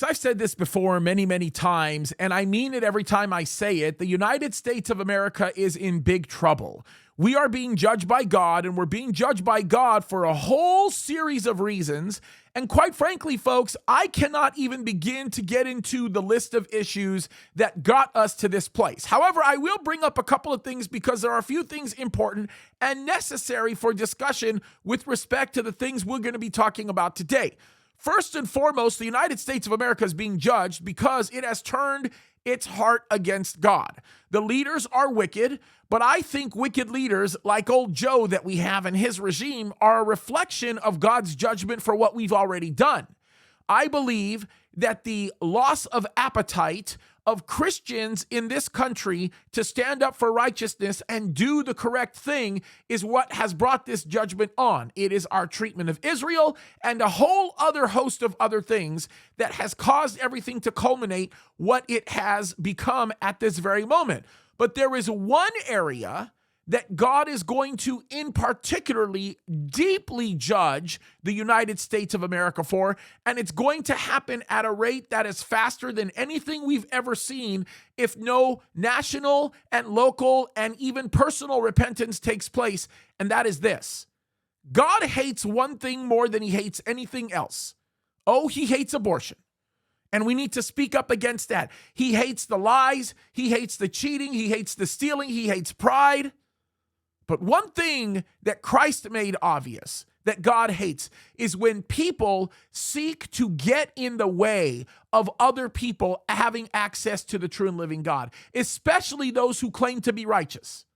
I've said this before many, many times, and I mean it every time I say it. The United States of America is in big trouble. We are being judged by God, and we're being judged by God for a whole series of reasons. And quite frankly, folks, I cannot even begin to get into the list of issues that got us to this place. However, I will bring up a couple of things because there are a few things important and necessary for discussion with respect to the things we're going to be talking about today. First and foremost, the United States of America is being judged because it has turned its heart against God. The leaders are wicked, but I think wicked leaders like old Joe that we have in his regime are a reflection of God's judgment for what we've already done. I believe that the loss of appetite of Christians in this country to stand up for righteousness and do the correct thing is what has brought this judgment on. It is our treatment of Israel and a whole other host of other things that has caused everything to culminate what it has become at this very moment. But there is one area that God is going to in particularly deeply judge the United States of America for, and it's going to happen at a rate that is faster than anything we've ever seen if no national and local and even personal repentance takes place, and that is this. God hates one thing more than he hates anything else. Oh, he hates abortion. And we need to speak up against that. He hates the lies, he hates the cheating, he hates the stealing, he hates pride. But one thing that Christ made obvious that God hates is when people seek to get in the way of other people having access to the true and living God, especially those who claim to be righteous.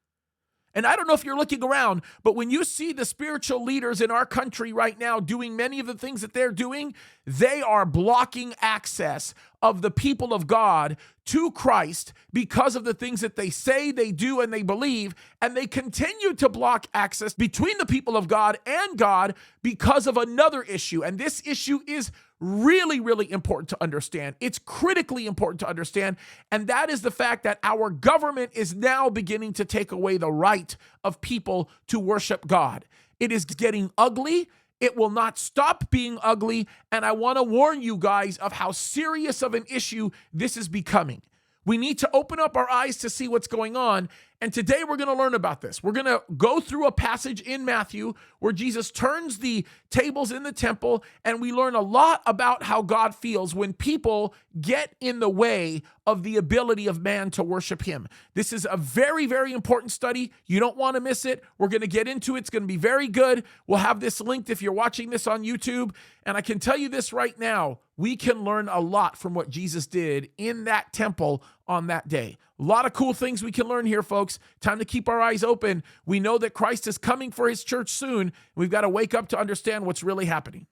And I don't know if you're looking around, but when you see the spiritual leaders in our country right now doing many of the things that they're doing, they are blocking access of the people of God to Christ because of the things that they say, they do, and they believe, and they continue to block access between the people of God and God because of another issue. And this issue is really, really important to understand. It's critically important to understand, and that is the fact that our government is now beginning to take away the right of people to worship God. It is getting ugly. It will not stop being ugly, and I want to warn you guys of how serious of an issue this is becoming. We need to open up our eyes to see what's going on, and today we're going to learn about this. We're going to go through a passage in Matthew where Jesus turns the tables in the temple, and we learn a lot about how God feels when people get in the way of the ability of man to worship him. This is a very, very important study. You don't want to miss it. We're going to get into it. It's going to be very good. We'll have this linked if you're watching this on YouTube, and I can tell you this right now. We can learn a lot from what Jesus did in that temple on that day. A lot of cool things we can learn here, folks. Time to keep our eyes open. We know that Christ is coming for his church soon. We've got to wake up to understand what's really happening.